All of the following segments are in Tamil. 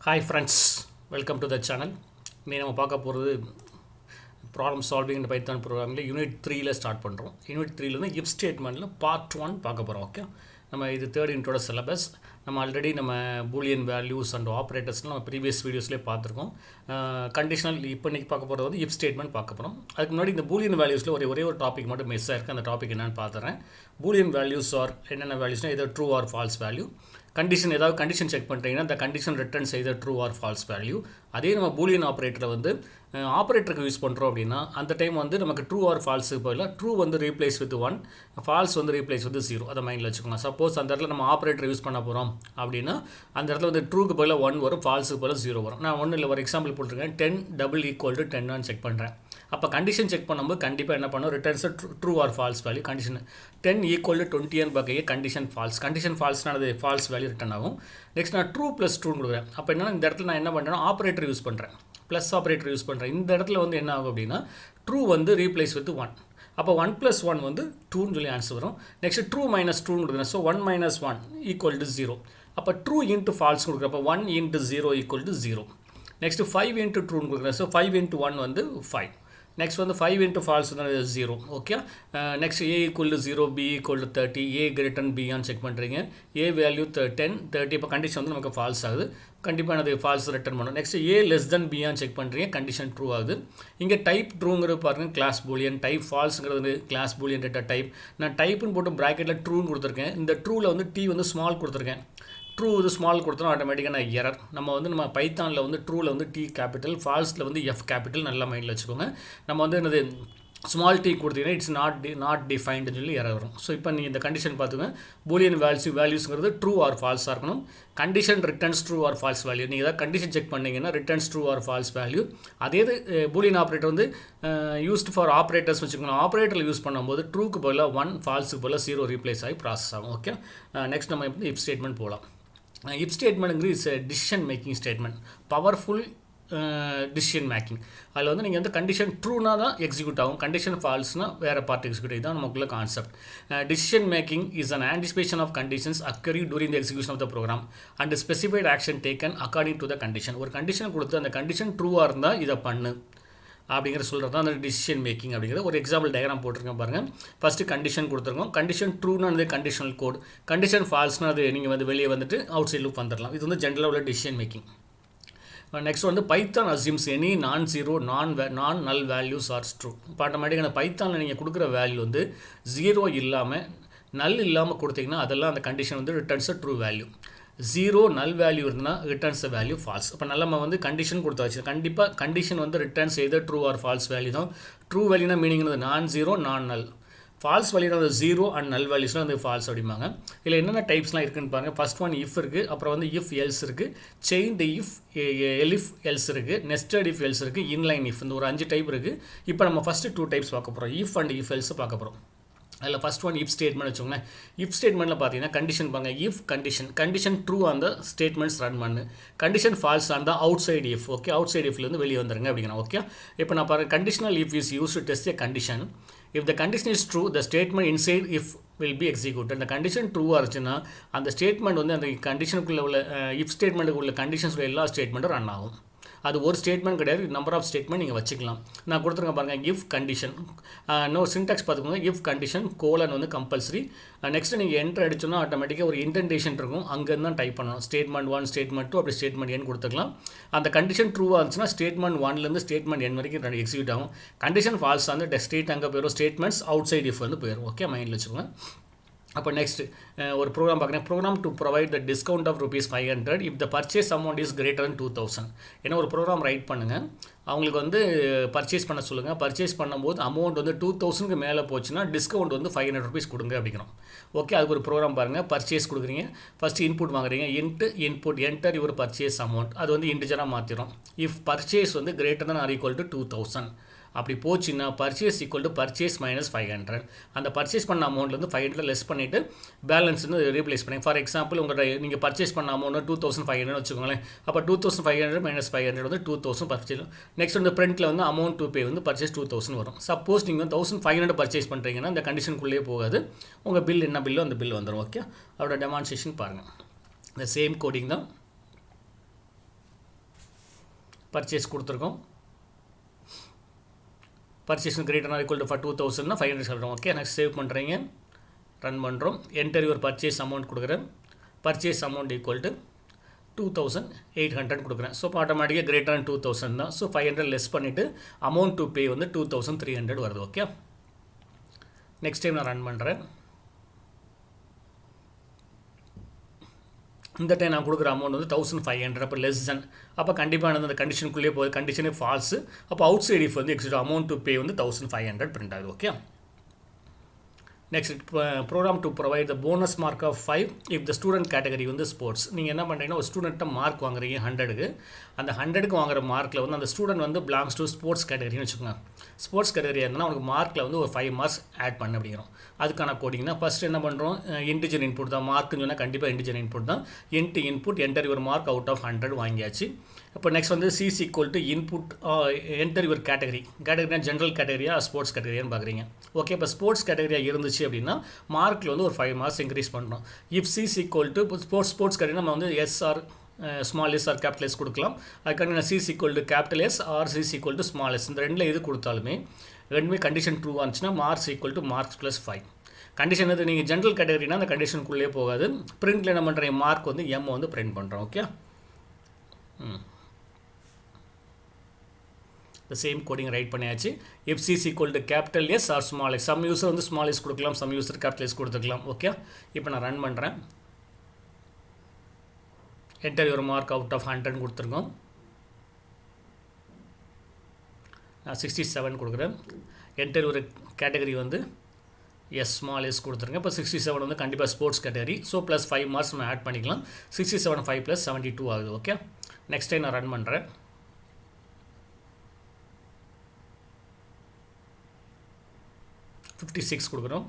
Hi friends, welcome to the channel. இன்றைக்கி நம்ம பார்க்க போகிறது ப்ராப்ளம் சால்விங் இந்த பைத்தான் ப்ரோக்ராமில் யூனிட் 3ல் ஸ்டார்ட் பண்ணுறோம். யூனிட் 3லேருந்து இஃப் ஸ்டேட்மெண்ட்டில் பார்ட் 1 பார்க்க போகிறோம். ஓகே, நம்ம இது தேர்ட் இன்ட்ரோட சிலபஸ். நம்ம ஆல்ரெடி நம்ம பூலியன் வேல்யூஸ் அண்ட் ஆப்ரேட்டர்ஸ்லாம் நம்ம ப்ரீவியஸ் வீடியோஸ்லேயே பார்த்துருக்கோம். கண்டிஷனல் இப்போ இன்றைக்கி பார்க்க போகிறது வந்து இஃப் ஸ்டேட்மெண்ட் பார்க்க போகிறோம். அதுக்கு முன்னாடி இந்த பூலியன் வேல்யூஸில் ஒரே ஒரு டாபிக் மட்டும் மிஸ் ஆயிருக்கு. அந்த டாபிக் என்னென்னு பார்த்துறேன். பூலியன் வேல்யூஸ் ஆர் என்னென்ன வேல்யூஸ்னால் ஏதோ true or false value. Condition ஏதாவது கண்டிஷன் செக் பண்ணுறீங்கன்னா அந்த condition returns either true or false value. அதே நம்ம பூலியன் ஆப்ரேட்டரில் வந்து ஆப்ரேட்டருக்கு யூஸ் பண்ணுறோம் அப்படின்னா அந்த டைம் வந்து நமக்கு ட்ரூ ஆர் ஃபால்ஸுக்கு பதிலாக ட்ரூ வந்து ரீப்ளேஸ் வித் 1, ஃபால்ஸ் வந்து ரீப்ளேஸ் வித் 0. அதை மைண்டில் வச்சுக்கோங்க. சப்போஸ் அந்த இடத்துல நம்ம ஆப்ரேட்டர் யூஸ் பண்ண போகிறோம் அப்படின்னா அந்த இடத்துல வந்து ட்ரூக்கு பதிலாக 1 வரும், ஃபால்ஸுக்கு பதிலாக 0 வரும். நான் ஒன்றும் இல்லை, ஒரு எக்ஸாம்பிள் போட்டிருக்கேன். 10 = 10 செக் பண்ணுறேன். அப்போ கண்டிஷன் செக் பண்ணும்போது கண்டிப்பாக என்ன பண்ணணும், returns true or false value. Condition 10 = 20 பார்க்கையே கண்டிஷன் ஃபால்ஸ். கண்டிஷன் ஃபால்ஸ்னால அது ஃபால்ஸ் வேல்யூ ரிட்டர்ன் ஆகும். நெக்ஸ்ட் நான் ட்ரூ ப்ளஸ் ட்ரூன்னு கொடுக்குறேன். அப்போ என்னன்னா இந்த இடத்துல நான் என்ன பண்ணுறேன்னா ஆப்ரேட்டர் யூஸ் பண்ணுறேன், ப்ளஸ் ஆப்ரேட்டர் யூஸ் பண்ணுறேன். இந்த இடத்துல வந்து என்ன ஆகும் அப்படின்னா ட்ரூ வந்து ரீப்ளேஸ் வித் 1. அப்போ 1 + 1 வந்து 2ன்னு சொல்லி ஆன்சர் வரும். நெக்ஸ்ட் ட்ரூ - 2ன்னு கொடுக்குறேன். ஸோ 1 - 1 = 0. அப்போ ட்ரூ இன்ட்டு ஃபால்ஸ் கொடுக்குறேன். அப்போ 1 × 0 = 0. நெக்ஸ்ட் 5 × ட்ரூன்னு கொடுக்குறேன். ஸோ 5 × 1 வந்து 5. நெக்ஸ்ட் வந்து 5 × ஃபால்ஸ் வந்து 0. Okay, next A = 0, B = 30, A > B ஆன்னு செக் பண்ணுறீங்க. A value 10, 30. இப்போ கண்டிஷன் வந்து நமக்கு ஃபால்ஸ் ஆகுது. கண்டிப்பாக அது ஃபால்ஸ் ரிட்டர்ன் பண்ணும். நெக்ஸ்ட் A < B ஆன்னு செக் பண்ணுறீங்க. கண்டிஷன் ட்ரூ ஆகுது. இங்கே டைப் ட்ரூங்கிறது பாருங்கள் கிளாஸ் பூலியன், டைப் ஃபால்ஸுங்கிறது கிளாஸ் பூலியன் டேட்டா டைப். நான் டைப்புன்னு போட்டு ப்ராக்கெட்டில் ட்ரூன்னு கொடுத்துருக்கேன். இந்த ட்ரூவில் வந்து T வந்து ஸ்மால் கொடுத்துருக்கேன். ட்ரூ இது ஸ்மால் கொடுத்தோம் ஆட்டோமேட்டிக்காக எரர். நம்ம பைத்தானில் வந்து ட்ரூவில் வந்து T கேபிட்டல், ஃபால்ஸில் வந்து F கேபிட்டல். நல்லா மைண்டில் வச்சுக்கோங்க. நம்ம வந்து என்னது ஸ்மால் T கொடுத்தீங்கன்னா இட்ஸ் நாட் டிஃபைன்டுன்னு சொல்லி எரர் வரும். ஸோ இப்போ நீங்கள் இந்த கண்டிஷன் பார்த்துங்க. பூலியன் வேல்யூஸ்ங்கிறது ட்ரூ ஆர் ஃபால்ஸாக இருக்கணும். Condition returns true or false value. நீங்கள் ஏதாவது கண்டிஷன் செக் பண்ணிங்கன்னா returns true or false value. அதே பூலியன் ஆப்ரேட்டர் வந்து யூஸ்ட் ஃபார் ஆப்ரேட்டர்ஸ் வச்சுக்கோங்க. ஆப்ரேட்டரில் யூஸ் பண்ணும்போது ட்ரூக்கு பதிலாக 1, ஃபால்ஸுக்கு பதிலாக 0 ரீப்ளேஸ் ஆகி ப்ராசஸ் ஆகும். ஓகே, நெக்ஸ்ட் நம்ம இப்போ இஃப் ஸ்டேட்மெண்ட் போகலாம். இஃப் ஸ்டேட்மெண்ட்டுங்கிறது it's decision making statement, powerful decision making. அதில் வந்து நீங்கள் வந்து கண்டிஷன் ட்ரூனா தான் எக்ஸிக்யூட் ஆகும், கண்டிஷன் ஃபால்ஸ்னால் வேறு பார்ட் எக்ஸிக்யூட். இதுதான் நமக்குள்ள concept. Decision making is an anticipation of conditions occurring during the execution of the program and specified action taken according to the condition. ஒரு கண்டிஷன் கொடுத்து அந்த கண்டிஷன் ட்ரூவாக இருந்தால் இதை பண்ணு அப்படிங்கிற சொல்கிறது தான் அந்த டிசிஷன் மேக்கிங் அப்படிங்கிற ஒரு எக்ஸாம்பிள் டயக்ராம் போட்டிருக்கேன் பாருங்கள். ஃபஸ்ட்டு கண்டிஷன் கொடுத்துருக்கோம். கண்டிஷன் ட்ரூனா அது கண்டிஷனல் கோட், கண்டிஷன் ஃபால்ஸ்னா அது நீங்கள் வந்து வெளியே வந்துட்டு அவுட் சைட் லூப் வந்துடலாம். இது வந்து ஜென்ரலாக உள்ள டிசிஷன் மேக்கிங். நெக்ஸ்ட் வந்து Python assumes any non-zero non-null values are true. இப்போ ஆட்டோமேட்டிக்காக அந்த பைத்தானில் நீங்கள் கொடுக்குற வேல்யூ வந்து 0 இல்லாமல் நல் இல்லாமல் கொடுத்தீங்கன்னா அதெல்லாம் அந்த கண்டிஷன் வந்து ரிட்டர்ன்ஸ் ட்ரூ வேல்யூ. 0 நல் வேல்யூ இருந்தால் ரிட்டர்ன்ஸ் வேல்யூ ஃபால்ஸ். இப்போ நம்ம வந்து கண்டிஷன் கொடுத்தாச்சு. கண்டிப்பாக கண்டிஷன் வந்து returns either true or false value தான். ட்ரூ வேல்யூனா மீனிங் non-zero non-null. ஃபால்ஸ் வேல்யூனா அந்த 0 அண்ட் நல் வேல்யூஸ்லாம் வந்து ஃபால்ஸ் அப்படிம்பாங்க. இதில் என்னென்ன டைப்ஸ்லாம் இருக்குன்னு பாருங்கள். ஃபஸ்ட் ஒன் இஃப் இருக்குது, அப்புறம் வந்து இஃப் எல்ஸ் இருக்குது, செயின்டு இஃப், எலிஃப் எல்ஸ் இருக்குது, நெஸ்டட் இஃப் எல்ஸ் இருக்குது, இன்லைன் இஃப். இந்த ஒரு 5 டைப் இருக்குது. இப்போ நம்ம ஃபஸ்ட்டு 2 டைப்ஸ் பார்க்க போகிறோம். இஃப் அண்ட் இஃப் எல்ஸ் பார்க்க போகிறோம். அதில் ஃபஸ்ட் ஒன் இஃப் ஸ்டேட்மெண்ட் வச்சுக்கோங்களேன். இஃப் ஸ்டேட்மெண்ட்டில் பார்த்தீங்கன்னா கண்டிஷன் பாருங்க. இஃப் கண்டிஷன் ட்ரூ அந்த ஸ்டேட்மெண்ட்ஸ் ரன் பண்ணு, கண்டிஷன் ஃபால்ஸ் அந்த outside if. Okay, outside இஃப்லேருந்து வெளியே வந்துருங்க அப்படிங்கிறோம். ஓகே, இப்போ நான் பாருங்கள் conditional if is use to test a condition. If the condition is true, the statement inside if will be executed. அந்த கண்டிஷன் ட்ரூவாக இருந்துச்சுன்னா அந்த ஸ்டேட்மெண்ட் வந்து அந்த கண்டிஷனுக்குள்ளே உள்ள இஃப் ஸ்டேட்மெண்ட்டுக்கு உள்ள கண்டிஷன்ஸில் எல்லா ஸ்டேட்மெண்ட்டும் ரன் ஆகும். அது ஒரு ஸ்டேட்மெண்ட் கிடையாது, நம்பர் ஆஃப் ஸ்டேட்மெண்ட் நீங்கள் வச்சுக்கலாம். நான் கொடுத்துருங்க பாருங்கள். இஃப் கண்டிஷன் சின்டாக்ஸ் பார்த்துக்கோங்க. இஃப் கண்டிஷன் கோலன் வந்து கம்பல்சரி. நெக்ஸ்ட்டு நீங்கள் என்ட்ரு அடிச்சோன்னா ஆட்டோமேட்டிக்காக ஒரு இன்டென்டேஷன் இருக்கும், அங்கேருந்து தான் டைப் பண்ணணும். ஸ்டேட்மெண்ட் 1, ஸ்டேட்மெண்ட் 2, அப்படி ஸ்டேட்மெண்ட் n கொடுத்துக்கலாம். அந்த கண்டிஷன் ட்ரூவாக இருந்துச்சுன்னா ஸ்டேட்மெண்ட் 1லேருந்து ஸ்டேட்மெண்ட் n வரைக்கும் எக்ஸிக்யூட் ஆகும். கண்டிஷன் ஃபால்ஸ் வந்து ஸ்டேட் அங்கே போயிடும், ஸ்டேட்மெண்ட்ஸ் அவுட் சைட் இஃப் வந்து போயிடும். ஓகே, மைண்டில் வச்சுக்கோங்க. அப்போ நெக்ஸ்ட் ஒரு ப்ரோக்ராம் பார்க்குறேன். Program to provide the discount of ₹500 if the purchase amount is greater than 2000. ஏன்னா ஒரு ப்ரோக்ராம் ரைட் பண்ணுங்கள், அவங்களுக்கு வந்து பர்ச்சேஸ் பண்ண சொல்லுங்கள். பர்ச்சேஸ் பண்ணும்போது அமௌண்ட் வந்து 2000க்கு மேலே போச்சுன்னா டிஸ்கவுண்ட் வந்து ₹500 கொடுங்க அப்படிங்கிறோம். ஓகே, அதுக்கு ஒரு ப்ரோக்ராம் பாருங்கள். பர்ச்சேஸ் கொடுக்குறீங்க, ஃபஸ்ட்டு இன்புட் வாங்குறீங்க. Input enter your purchase amount, அது வந்து இன்டிஜராக மாற்றிடும். இஃப் பர்ச்சேஸ் வந்து greater than or equal to 2000 அப்படி போச்சுன்னா பர்ச்சேஸ் ஈக்குவல் டு பர்ச்சேஸ் -500. அந்த பர்ச்சேஸ் பண்ண அமௌண்ட்லேருந்து 500 லெஸ் பண்ணிவிட்டு பேலன்ஸ் வந்து ரீப்ளேஸ் பண்ணி. ஃபார் எக்ஸாம்பிள் உங்கள் நீங்கள் பர்ச்சேஸ் பண்ண அமௌண்ட் 2500 வச்சுக்கோங்களேன். அப்போ 2500 -500 வந்து 2000 பர்ச்சேஸ். நெக்ஸ்ட் வந்து பிரிண்டில் வந்து அமௌண்ட் டு பே வந்து பர்ச்சேஸ் 2000 வரும். சப்போஸ் நீங்கள் வந்து 1500 பர்ச்சேஸ் பண்ணுறீங்கன்னா இந்த கண்டிஷனுக்குள்ளேயே போகாது, உங்கள் பில் என்ன பில்லோ அந்த பில் வந்துடும். ஓகே, அதோட டெமான்ஸ்ட்ரேஷன் பாருங்கள். இந்த சேம் கோடிங் தான். பர்ச்சேஸ் கொடுத்துருக்கோம். Purchase greater or equal to for 2000னா 500 சொல்கிறோம். ஓகே, நெக்ஸ்ட் சேவ் பண்ணுறீங்க, ரன் பண்ணுறோம். என்டர் யுவர் பர்ச்சேஸ் அமௌண்ட் கொடுக்குறேன். பர்ச்சேஸ் அமௌண்ட் ஈக்குவல் டு 2800 கொடுக்குறேன். ஸோ இப்போ ஆட்டோமேட்டிக்காக கிரேட்டர் than 2000 தான். ஸோ 500 லெஸ் பண்ணிவிட்டு அமௌண்ட் டு பே வந்து 2300 வருது. ஓகே, நெக்ஸ்ட் டைம் நான் ரன் பண்ணுறேன். இந்த டைம் நான் கொடுக்குற அமௌண்ட் வந்து 1500. அப்போ லெஸ் தென், அப்போ கண்டிப்பாக அந்த கண்டிஷனுக்குள்ளேயே போகுது. கண்டிஷனே ஃபால்ஸு. அப்போ அவுட் சைட் இஃப் வந்து எக்ஸிட் அமௌண்ட் டு பே வந்து 1500 பிரிண்ட் ஆகுது. Okay, next program to provide the bonus mark of 5 if the student category வந்து ஸ்போர்ட்ஸ். நீங்கள் என்ன பண்ணுறீங்கன்னா, ஒரு ஸ்டூடெண்ட்டை மார்க் வாங்குறீங்க 100க்கு. அந்த 100க்கு வாங்குற மார்க்கில் வந்து அந்த ஸ்டூடெண்ட் வந்து பிலாங்ஸ் டு ஸ்போர்ட்ஸ் கேட்டகரின்னு வச்சுக்கோங்க. ஸ்போர்ட்ஸ் கேட்டகரி இருந்தால் அவனுக்கு மார்க்கில் வந்து ஒரு 5 மார்க்ஸ் ஆட் பண்ண அப்படிங்கிறோம். அதுக்கான கோடிங்னா ஃபஸ்ட்டு என்ன பண்ணுறோம், இன்டிஜர் இன்புட் தான். மார்க்குன்னு சொன்னால் கண்டிப்பாக இன்டிஜர் இன்புட் தான். Input enter your mark out of 100 வாங்கியாச்சு. இப்போ நெக்ஸ்ட் வந்து சிஸ் equal to input enter your category. கேட்டகரினா ஜென்ரல் கேட்டகரியா ஸ்போர்ட்ஸ் கேட்டகரியான்னு பார்க்குறீங்க. ஓகே, இப்போ ஸ்போர்ட்ஸ் கேட்டகரியாக இருந்துச்சு அப்படின்னா மார்க்கில் வந்து ஒரு 5 மார்க்ஸ் இன்க்ரீஸ் பண்ணுறோம். இஃப் சிஸ் ஈக்குவல் டு ஸ்போர்ட்ஸ் கேட்டகரி நம்ம வந்து S or small S or capital S கொடுக்கலாம். அதுக்கான சிஸ் equal to capital S or சிஸ் ஈக்குவல் டு ஸ்மால் எஸ். இந்த ரெண்டில் எது கொடுத்தாலுமே ரெண்டுமே கண்டிஷன் ட்ரூவாக இருந்துச்சுன்னா marks equal to marks plus 5. Condition எது, நீங்கள் ஜென்ரல் கேட்டகரினா அந்த கண்டிஷனுக்குள்ளே போகாது. பிரிண்டில் என்ன பண்ணுறீங்க, மார்க் வந்து எம் வந்து பிரிண்ட் பண்ணுறோம். Okay, the same coding right பண்ணியாச்சு. if c is equal to capital S or small s, some user வந்து small s கொடுக்கலாம், some user capital S கொடுத்துக்கலாம். ஓகே, இப்போ நான் ரன் பண்ணுறேன். enter your mark out of 100 கொடுத்துருக்கோம். நான் 67 கொடுக்குறேன். enter ஒரு கேட்டகரி வந்து எஸ் ஸ்மால் எஸ் கொடுத்துருங்க. இப்போ 67 வந்து கண்டிப்பாக sports category. So plus 5 marks நம்ம ஆட் பண்ணிக்கலாம். 67 5 + 72 ஆகுது. ஓகே, நெக்ஸ்ட் டைம் நான் ரன் பண்ணுறேன். 56 கொடுக்குறோம்.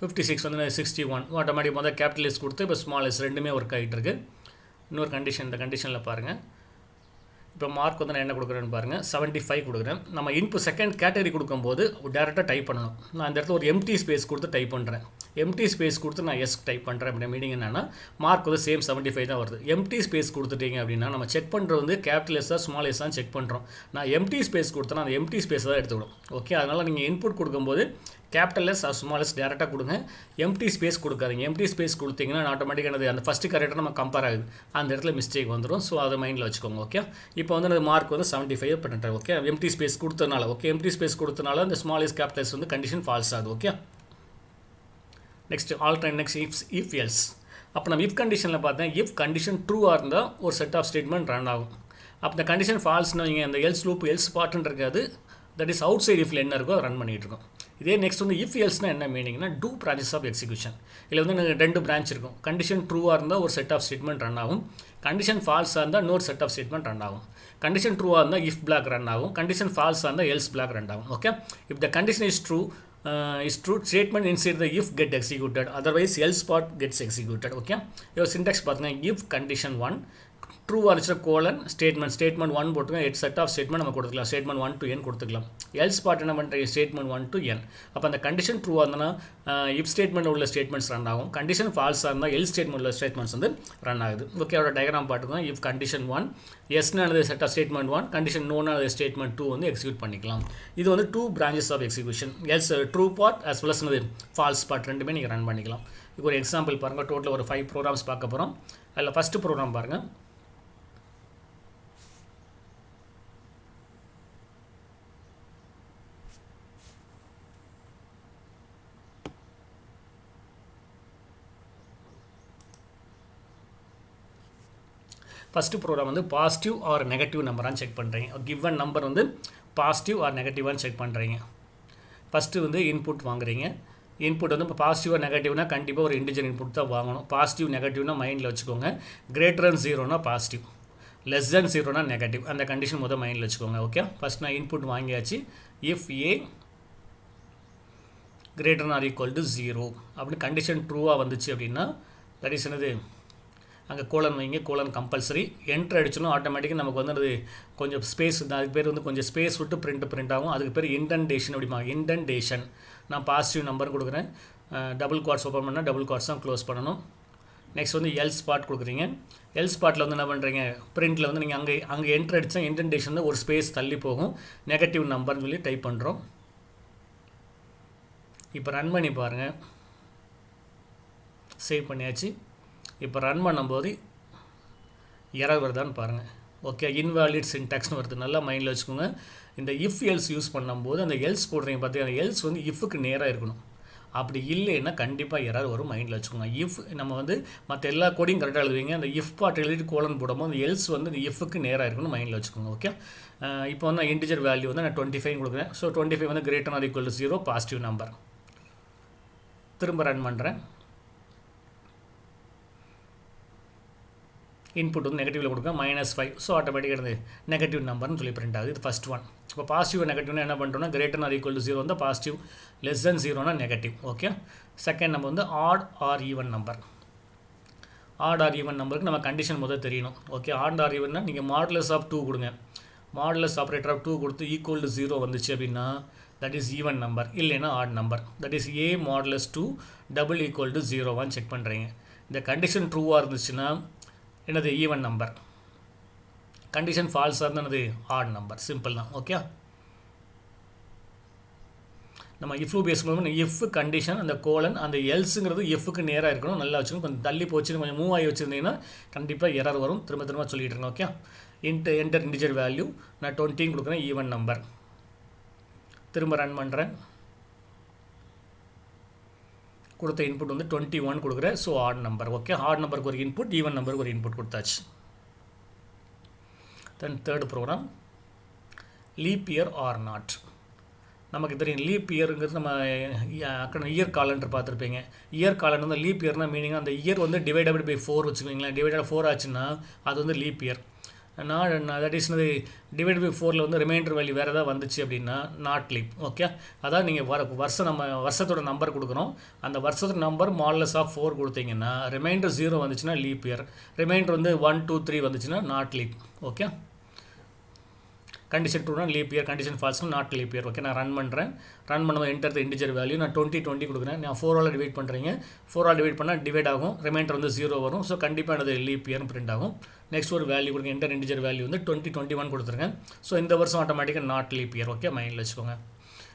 56 வந்து 61 ஆட்டோமேட்டிக் முதல் கேபிட்டல் எஸ் கொடுத்து இப்போ ஸ்மால் எஸ் ரெண்டுமே ஒர்க் ஆகிட்டு இருக்கு. இன்னொரு கண்டிஷன், இந்த கண்டிஷனில் பாருங்கள். இப்போ மார்க் வந்து நான் என்ன கொடுக்குறேன்னு பாருங்கள், 75 கொடுக்குறேன். நம்ம இன்புட் செகண்ட் கேட்டகரி கொடுக்கும்போது டேரெக்டாக டைப் பண்ணணும். நான் இந்த இடத்துல ஒரு எம்டி ஸ்பேஸ் கொடுத்து டைப் பண்ணுறேன். எம்டி ஸ்பேஸ் கொடுத்து நான் எஸ் டைப் பண்ணுறேன். அப்படின்னா மீனிங் என்னென்னா மார்க் வந்து சேம் 75 தான் வருது. எம்டி ஸ்பேஸ் கொடுத்துட்டீங்க அப்படின்னா நம்ம செக் பண்ணுறது வந்து கேபிட்டல் எஸ்ஸாக ஸ்மால் எஸ்ஸாக செக் பண்ணுறோம். நான் எம்டி ஸ்பேஸ் கொடுத்தேன்னா அந்த எம்டி ஸ்பேஸ் தான் எடுத்துவிடும். ஓகே, அதனால் நீங்கள் இன்புட் கொடுக்கும்போது capital S or small S டேரெக்டாக கொடுங்க. எம்டி ஸ்பேஸ் கொடுக்காதீங்க. எம்டி ஸ்பேஸ் கொடுத்தீங்கன்னா ஆட்டோமேட்டிக்காக அந்த ஃபஸ்ட்டு கரெக்டாக நம்ம கம்பேர் ஆகுது. அந்த இடத்துல மிஸ்டேக் வந்துடும். ஸோ அதை மைண்டில் வச்சுக்கோங்க. ஓகே, இப்போ வந்து அந்த மார்க் வந்து 75 பண்ணிட்டேன். ஓகே, எம்டி ஸ்பேஸ் கொடுத்தனால. ஓகே, எம்டி ஸ்பேஸ் கொடுத்தனால அந்த ஸ்மால் எஸ் கேபிட்டல் எஸ் வந்து கண்டிஷன் ஃபால்ஸ் ஆகுது. Okay, next alternate. Next if else. அப்போ நம்ம இஃப் கண்டிஷனில் பார்த்தேன், இஃப் கண்டிஷன் ட்ரூவாக இருந்தால் ஒரு செட் ஆஃப் ஸ்டேட்மெண்ட் ரன் ஆகும். அப்போ இந்த கண்டிஷன் ஃபால்ஸ்னால் நீங்கள் அந்த எல்ஸ் லூப் எல்ஸ் பார்ட்டுன்னு இருக்காது. தட் இஸ் அவுட் சைட் இஃப்ல என்ன இருக்கோ ரன் பண்ணிகிட்டு இருக்கோம். இதே நெக்ஸ்ட் வந்து இஃப் எல்ஸ்னால் என்ன மீனிங்னா டூ பிரான்ச்சஸ் ஆஃப் எக்ஸிக்யூஷன். இதில் வந்து எனக்கு 2 பிரான்ச் இருக்கும். கண்டிஷன் ட்ரூவாக இருந்தால் ஒரு செட் ஆஃப் ஸ்டேட்மெண்ட் ரன் ஆகும். கண்டிஷன் ஃபால்ஸாக இருந்தால் இன்னொரு செட் ஆஃப் ஸ்டேட்மெண்ட் ரன் ஆகும். கண்டிஷன் ட்ரூவாக இருந்தால் இஃப் பிளாக் ரன் ஆகும். கண்டிஷன் ஃபால்ஸாக இருந்தால் எல்ஸ் பிளாக் ரன் ஆகும். Okay, if the condition is true statement inside the if get executed, otherwise else part gets executed. Okay, your syntax பார்த்தீங்கன்னா if condition 1 ட்ரூ ஆச்சு கோலன் ஸ்டேட்மெண்ட் 1 போட்டுங்க. செட் ஆஃப் ஸ்டேட்மெண்ட் நம்ம கொடுத்துக்கலாம். ஸ்டேட்மெண்ட் 1 to n கொடுத்துக்கலாம். எல்ஸ் பார்ட் என்ன பண்ணுறீங்க, ஸ்டேட்மெண்ட் 1 to n. அப்போ அந்த கண்டிஷன் ட்ரூவாக இருந்தனா இஃப் ஸ்டேட்மெண்ட் உள்ள ஸ்டேட்மெண்ட்ஸ் ரன் ஆகும். கண்டிஷன் ஃபால்ஸாக இருந்தால் எல் ஸ்டேட்மெண்ட் உள்ள ஸ்டேட்மெண்ட்ஸ் வந்து ரன் ஆகுது. ஓகே, அதோட டயக்ராம் பார்த்துக்கோங்க. இஃப் கண்டிஷன் 1 எஸ்னானது செட் ஆஃப் ஸ்டேட்மெண்ட் 1, கண்டிஷன் நோனானது ஸ்டேட்மெண்ட் 2 வந்து எக்ஸிக்யூட் பண்ணிக்கலாம். இது வந்து 2 branches of execution. Else true part as well as false part ரெண்டுமே நீங்கள் ரன் பண்ணிக்கலாம். இப்போ ஒரு எக்ஸாம்பிள் பாருங்கள். டோட்டல் ஒரு 5 ப்ரோக்ராம்ஸ் பார்க்க போகிறோம். அதில் ஃபஸ்ட்டு ப்ரோக்ராம் பாருங்கள். ஃபஸ்ட்டு ப்ரோக்ராம் வந்து பாசிட்டிவ் ஆர் நெகட்டிவ் நம்பரான்னு செக் பண்ணுறீங்க. கிவன் நம்பர் வந்து பாசிட்டிவ் ஆர் நெகட்டிவான்னு செக் பண்ணுறீங்க. ஃபஸ்ட்டு வந்து இன்புட் வாங்குறீங்க. இன்புட் வந்து இப்போ பாசிட்டிவாக நெகட்டிவ்னா கண்டிப்பாக ஒரு இன்டிஜர் இன்புட் தான் வாங்கணும். பாசிட்டிவ் நெகட்டிவ்னா மைண்டில் வச்சுக்கோங்க. கிரேட்டர் than 0னா பாசிட்டிவ், லெஸ் than 0னா நெகட்டிவ். அந்த கண்டிஷன் முதல் மைண்டில் வச்சுக்கோங்க. ஓகே, ஃபஸ்ட் நான் இன்புட் வாங்கியாச்சு. If A greater than or equal to 0 அப்படின்னு கண்டிஷன் ட்ரூவாக வந்துச்சு அப்படின்னா தட் இஸ் என்னது, அங்கே கோலன் வைங்க. Colon compulsory. என்ட்ரு அடிச்சோன்னா ஆட்டோமேட்டிக்காக நமக்கு வந்து அது கொஞ்சம் ஸ்பேஸ், அதுக்கு பேர் வந்து கொஞ்சம் ஸ்பேஸ் விட்டு பிரிண்ட் ஆகும். அதுக்கு பேர் இண்டென்டேஷன் அப்படிமா. இண்டென்டேஷன். நான் பாசிட்டிவ் நம்பர் கொடுக்குறேன். டபுள் குவாட்ஸ் ஓப்பன் பண்ணால் டபுள் குவாட்ஸ் தான் க்ளோஸ் பண்ணணும். நெக்ஸ்ட் வந்து எல்ஸ் பார்ட் கொடுக்குறீங்க. எல்ஸ் பார்ட்டில் வந்து என்ன பண்ணுறீங்க, பிரிண்டில் வந்து நீங்கள் அங்கே என்ட்ரு அடித்தா இன்டென்டேஷன் வந்து ஒரு ஸ்பேஸ் தள்ளி போகும், நெகட்டிவ் நம்பர்னு சொல்லி டைப் பண்ணுறோம். இப்போ ரன் பண்ணி பாருங்கள். சேவ் பண்ணியாச்சு. இப்போ ரன் பண்ணும்போது எரர் வருதான்னு பாருங்கள். ஓகே, இன்வாலிட் சின்டாக்ஸ்னு வருது. நல்லா மைண்டில் வச்சுக்கோங்க. இந்த இஃப் எல்ஸ் யூஸ் பண்ணும்போது அந்த எல்ஸ் போடுறீங்க பார்த்தீங்கன்னா, அந்த எல்ஸ் வந்து இஃப்க்கு நேராக இருக்கணும். அப்படி இல்லைன்னா கண்டிப்பாக எரர் வரும், மைண்டில் வச்சுக்கோங்க. இஃப் நம்ம வந்து மற்ற எல்லா கோடையும் கரெக்டாக எழுதுவீங்க, அந்த இஃப் பார்ட் எழுதிட்டு கோலன் போடும்போது அந்த எல்ஸ் வந்து இந்த இஃப்க்கு நேராக இருக்கணும், மைண்டில் வச்சுக்கோங்க. ஓகே, இப்போ வந்து இன்டிஜர் வேல்யூ வந்து நான் 25 கொடுக்குறேன். ஸோ 25 வந்து greater than or equal to 0, positive number. திரும்ப ரன் பண்ணுறேன். இன்புட் வந்து நெகட்டிவில் கொடுங்க, -5. ஸோ ஆட்டோமேட்டிக்காக இருந்தது நெகட்டிவ் நம்பர்னு சொல்லி பிரிண்ட் ஆகுது. இது ஃபஸ்ட் ஒன். இப்போ பாசிட்டிவ் நெகட்டிவ்னா என்ன பண்ணுறோம்னா, greater than or equal to 0 வந்து பாசிட்டிவ், less than 0னா நெகட்டிவ். ஓகே, செகண்ட் நம்ம வந்து odd or even number. Odd or even நம்பருக்கு நம்ம கண்டிஷன் முதல் தெரியணும். ஓகே, ஆட் ஆர் ஈவன்னா நீங்கள் மாடுலஸ் ஆஃப் 2 கொடுங்க. மாடுலஸ் ஆப்ரேட்டர் ஆஃப் 2 கொடுத்து ஈக்குவல் டு 0 வந்துச்சு அப்படின்னா தட் இஸ் ஈவன் நம்பர், இல்லைன்னா odd number. That is A modulus 2 double equal to 0வான்னு செக் பண்ணுறீங்க. இந்த கண்டிஷன் ட்ரூவாக இருந்துச்சுன்னா என்னது ஈவன் நம்பர், கண்டிஷன் ஃபால்ஸாக இருந்தால் என்னது ஆட் நம்பர். சிம்பிள் தான். ஓகே, நம்ம இஃப் பேசும்போது இஃப் கண்டிஷன் அந்த கோலன் அந்த எல்ஸுங்கிறது எஃப்க்கு நேராக இருக்கணும். நல்லா வச்சுக்கணும். கொஞ்சம் தள்ளி போச்சு, கொஞ்சம் மூவ் ஆகி வச்சுருந்தீங்கன்னா கண்டிப்பாக எரர் வரும். திரும்ப திரும்ப சொல்லிட்டு இருக்கேன். ஓகே, என்டர் இன்டிஜர் வேல்யூ நான் 20 கொடுக்குறேன், ஈவன் நம்பர். திரும்ப ரன் பண்ணுறேன். கொடுத்த இன்புட் வந்து 21 கொடுக்குறேன். So odd number. Okay, odd நம்பருக்கு ஒரு இன்புட், ஈவன் நம்பருக்கு ஒரு இன்புட் கொடுத்தாச்சு. Then third program, leap year or not. நமக்கு தெரியும் லீப் இயருங்கிறது நம்ம இயர் காலண்டர் பார்த்துருப்பீங்க. இயர் காலண்டர் வந்து லீப் இயர்னா மீனிங் அந்த இயர் வந்து டிவைடட் பை 4 வச்சுக்கோங்களேன். டிவைடட் 4 ஆச்சுன்னா அது வந்து leap year. That is divide by 4ல் வந்து ரிமைண்டர் வேல்யூ வேறு ஏதாவது வந்துச்சு அப்படின்னா நாட் லீப். ஓகே, அதாவது நீங்கள் வருஷத்தோட நம்பர் கொடுக்குறோம். அந்த வருஷத்தோட நம்பர் மாடுலஸ் ஆஃப் 4 கொடுத்தீங்கன்னா ரிமைண்டர் 0 வந்துச்சுன்னா லீப் இயர், ரிமைண்டர் வந்து 1, 2, 3 வந்துச்சுன்னா நாட் லீப். ஓகே, கண்டிஷன் ட்ரூனா லீப் இயர், கண்டிஷன் ஃபால்ஸ்னா நாட் லீப் இயர். ஓகே, நான் ரன் பண்ணுறேன். ரன் பண்ணும்போது என்டர் த இன்டிஜர் வேல்யூ நான் 20 கொடுக்குறேன். நான் 4ஆல் டிவைட் பண்ணுறீங்க. 4ஆல் டிவைட் பண்ணால் டிவைட் ஆகும், ரிமைண்டர் வந்து 0 வரும். ஸோ கண்டிப்பாக எனது லீப் இயர்னு பிரிண்ட் ஆகும். நெக்ஸ்ட் ஒரு வேல்யூ கொடுங்க, என்டர் இன்டிஜர் வேல்யூ வந்து 2021 கொடுத்துருங்க. ஸோ இந்த வருஷம் ஆட்டோமேட்டிக்காக நாட் லீப் இயர். ஓகே, மைண்டில் வச்சுக்கோங்க.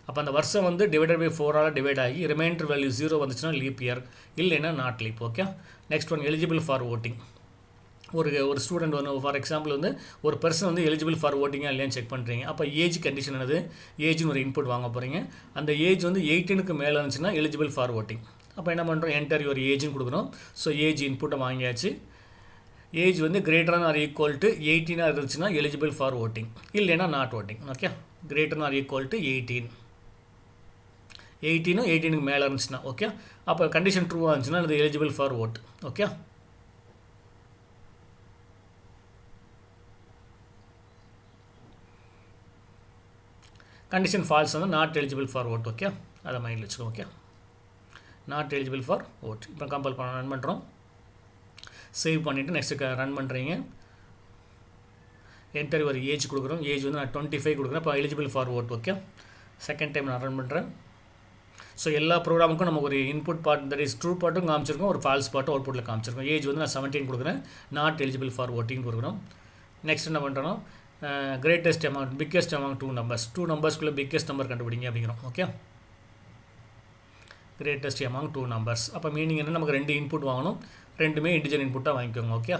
அப்போ அந்த வருஷம் வந்து டிவைடட் பை 4ஆல் டிவைட் ஆகி ரிமைண்டர் வேல்யூ 0 வந்துச்சுன்னா லீப் இயர், இல்லைன்னா not leap. Okay, next one eligible for voting. ஒரு ஸ்டூடெண்ட் வந்து ஃபார் எக்ஸாம்பிள் வந்து ஒரு பர்சன் வந்து எலிஜிபிள் ஃபார் ஓட்டிங்காக இல்லையான்னு செக் பண்ணுறீங்க. அப்போ ஏஜ் கண்டிஷன் என்னது, ஏஜ்னு ஒரு இன்புட் வாங்க போகிறீங்க. அந்த ஏஜ் வந்து 18க்கு மேலே இருந்துச்சுன்னா எலிஜிபிள் ஃபார் ஓட்டிங். அப்போ என்ன பண்ணுறோம், என்டர் யுவர் ஏஜ்னு கொடுக்குறோம். ஸோ ஏஜ் இன்புட்டை வாங்கியாச்சு. ஏஜ் வந்து greater than or equal to 18 இருந்துச்சுன்னா எலிஜிபிள் ஃபார் ஓட்டிங், இல்லைன்னா not voting. Okay, greater than or equal to 18, 18க்கு மேலே இருந்துச்சுன்னா ஓகே. அப்போ கண்டிஷன் ட்ரூவாக இருந்துச்சுன்னா அது eligible for vote. Okay, condition false வந்து not eligible for vote. Okay, அதை மைண்டில் வச்சுக்கோ. Okay, not eligible for vote. இப்போ கம்பல் பண்ண ரன் பண்ணுறோம். சேவ் பண்ணிவிட்டு நெக்ஸ்ட்டு ரன் பண்ணுறீங்க. என்டர் ஒரு ஏஜ் கொடுக்குறோம். ஏஜ் வந்து நான் 25 கொடுக்குறேன். இப்போ eligible for vote. Okay, second time நான் ரன் பண்ணுறேன். ஸோ எல்லா ப்ரோக்ராமுக்கும் நமக்கு ஒரு input part that is true பார்ட்டும் காமிச்சிருக்கோம், ஒரு ஃபால்ஸ் பார்ட்டும் அவுட்புட்டில் காமிச்சிருக்கோம். ஏஜ் வந்து நான் 17 கொடுக்குறேன், நாட் எலிஜிபிள் ஃபார் ஓட்டிங் கொடுக்குறோம். நெக்ஸ்ட் என்ன பண்ணுறோம், கிரேட்டஸ்ட் அமௌண்ட் பிக்கெஸ்ட் அமௌண்ட் 2 நம்பர்ஸ்க்குள்ளே பிக்கெஸ்ட் நம்பர் கண்டுபிடிங்க அப்படிங்கிறோம். Okay, greatest amount 2 numbers. அப்போ மீனிங் என்ன, நமக்கு 2 இன்புட் வாங்கணும், ரெண்டுமே இன்டிஜர் இன்புட்டாக வாங்கிக்கோங்க. ஓகே,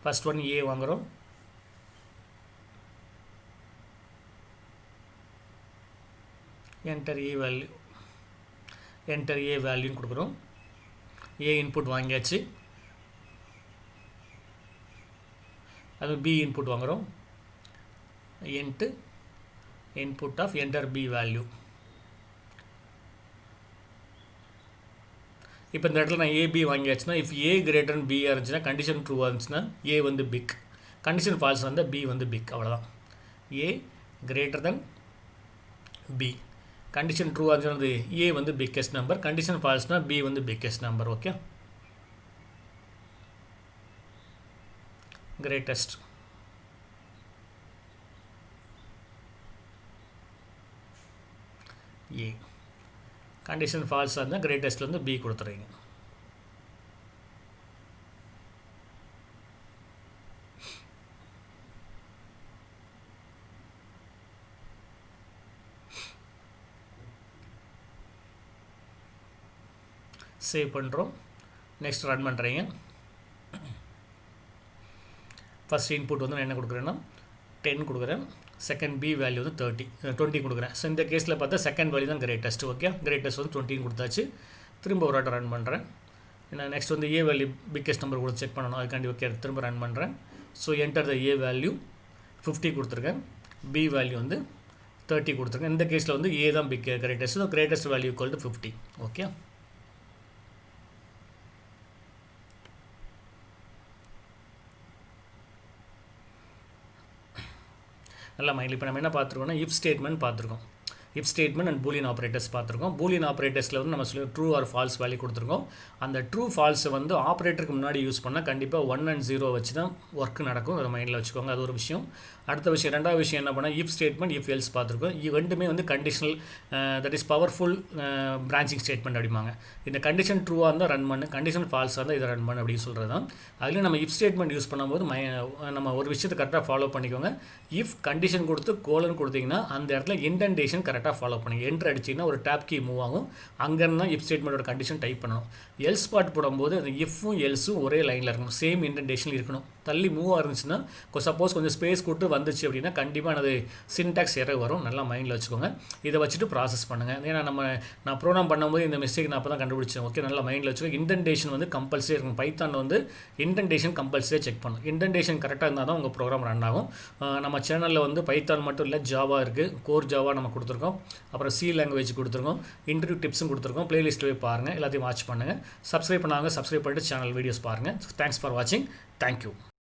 ஃபர்ஸ்ட் ஒன் ஏ வாங்குகிறோம். என்டர் ஏ வேல்யூன்னு கொடுக்குறோம். ஏ இன்புட் வாங்கியாச்சு. அது பி இன்புட் வாங்குகிறோம். Input of enter B value. இப்போ இந்த இடத்துல நான் ஏபி வாங்கியாச்சுன்னா இஃப் ஏ கிரேட்டர் தன் பியாக இருந்துச்சுன்னா கண்டிஷன் ட்ரூவாக இருந்துச்சுன்னா ஏ வந்து பிக், கண்டிஷன் ஃபால்ஸ் வந்தால் பி வந்து பிக். அவ்வளோதான். A greater than B, condition ட்ரூவாக இருந்துச்சுன்னா ஏ வந்து பிக்கெஸ்ட் நம்பர், கண்டிஷன் ஃபால்ஸ்னால் பி வந்து biggest number. Okay, A. Condition ஃபால்ஸாக இருந்தால் கிரேட்டஸ்ட்டில் வந்து பி கொடுத்துறீங்க. சேவ் பண்ணுறோம். நெக்ஸ்ட் ரன் பண்ணுறீங்க. ஃபஸ்ட் இன்புட் வந்து நான் என்ன கொடுக்குறேன்னா 10 கொடுக்குறேன். செகண்ட் பி வேல்யூ வந்து 20 கொடுக்குறேன். ஸோ இந்த கேஸில் பார்த்தா செகண்ட் வேல்யூ தான் கிரேட்டஸ்ட். ஓகே, கிரேட்டஸ்ட் வந்து 20 கொடுத்தாச்சு. திரும்ப ஒரு வாட்டி ரன் பண்ணுறேன். நான் நெக்ஸ்ட் வந்து ஏ வேல்யூ பிக்கஸ்ட் நம்பர் கூட செக் பண்ணணும். அதுக்காண்டி ஓகே திரும்ப ரன் பண்ணுறேன். So enter the A value 50 கொடுத்துருக்கேன். பி வேல்யூ வந்து 30 கொடுத்துருக்கேன். இந்த கேஸில் வந்து ஏ தான் greatest. So greatest value equal to 50. Okay, நல்லா மைண்டில் இப்போ நம்ம என்ன பார்த்துருக்கோம்னா இஃப் ஸ்டேட்மெண்ட் பார்த்துருக்கோம். If statement and Boolean operators பார்த்துருக்கோம். பூலியன் ஆப்ரேட்டர்ஸில் வந்து நம்ம சொல்லி ட்ரூ ஆர் ஃபால்ஸ் வேல்யூ கொடுத்துருக்கோம். அந்த ட்ரூ ஃபால்ஸை வந்து ஆப்ரேட்டருக்கு முன்னாடி யூஸ் பண்ணால் கண்டிப்பாக 1 and 0 வச்சு தான் ஒர்க் நடக்கும். அதை மைண்டில் வச்சுக்கோங்க. அது ஒரு விஷயம். அடுத்த விஷயம், ரெண்டாவது விஷயம் என்ன பண்ணால் இஃப் ஸ்டேட்மெண்ட் இஃப் எல்ஸ் பார்த்துருக்கோம். ரெண்டுமே வந்து conditional, that is powerful branching statement அப்படிம்பாங்க. இந்த கண்டிஷன் ட்ரூவாக இருந்தால் ரன் பண்ணு, கண்டிஷன் ஃபால்ஸாக இருந்தால் இதை ரன் பண்ணு அப்படின்னு சொல்கிறது தான். அதில் நம்ம இஃப் ஸ்டேட்மெண்ட் யூஸ் பண்ணும்போது நம்ம ஒரு விஷயத்தை கரெக்டாக ஃபாலோ பண்ணிக்கோங்க. இஃப் கண்டிஷன் கொடுத்து கோலன் கொடுத்தீங்கன்னா அந்த இடத்துல இன்டென்டேஷன் கரெக்டாக ஃபாலோ பண்ணிங்க. என்ட்ரு அடிச்சிங்கன்னா ஒரு டேப் கீ மூவ் ஆகும். அங்கேருந்து தான் இஃப் ஸ்டேட்மெண்ட்டோட கண்டிஷன் டைப் பண்ணணும். எல்ஸ் பார்ட் போடும்போது அந்த இஃப்பும் எல்ஸும் ஒரே லைனில் இருக்கணும், சேம் இன்டென்டேஷன் இருக்கணும். தள்ளி மூவ் இருந்துச்சுன்னா சப்போஸ் கொஞ்சம் ஸ்பேஸ் கொடுத்து வந்துச்சு அப்படின்னா கண்டிப்பாக எனது சின்டாக்ஸ் எரர் வரும். நல்லா மைண்டில் வச்சுக்கோங்க. இதை வச்சுட்டு ப்ராசஸ் பண்ணுங்கள். ஏன்னா நான் ப்ரோக்ராம் பண்ணும்போது இந்த மிஸ்டேக் நான் அப்போ தான் கண்டுபிடிச்சேன். ஓகே, நல்லா மைண்டில் வச்சுக்கோங்க. இன்டென்டேஷன் வந்து கம்பல்சரி இருக்கும். பைத்தானில் வந்து இன்டென்டேஷன் கம்பல்சரியாக செக் பண்ணணும். இன்டென்டேஷன் கரெக்டாக இருந்தால் தான் உங்கள் ப்ரோக்ராம் ரன் ஆகும். நம்ம சேனலில் வந்து பைத்தான் மட்டும் இல்லை, ஜாவா இருக்குது, கோர் ஜாவா நம்ம கொடுத்துருக்கோம். அப்புறம் சி லாங்குவேஜ் கொடுத்துருக்கோம். இன்டர்வியூ டிப்ஸும் கொடுத்துருக்கோம். பிளேலிஸ்ட் போய் பாருங்கள். எல்லாத்தையும் வாட்ச் பண்ணுங்கள். சப்ஸ்கிரைப் பண்ணாங்க, சப்ஸ்கிரைப் பண்ணிட்டு சேனல் வீடியோஸ் பாருங்கள். தேங்க்ஸ் ஃபார் வாட்சிங். தேங்க்யூ.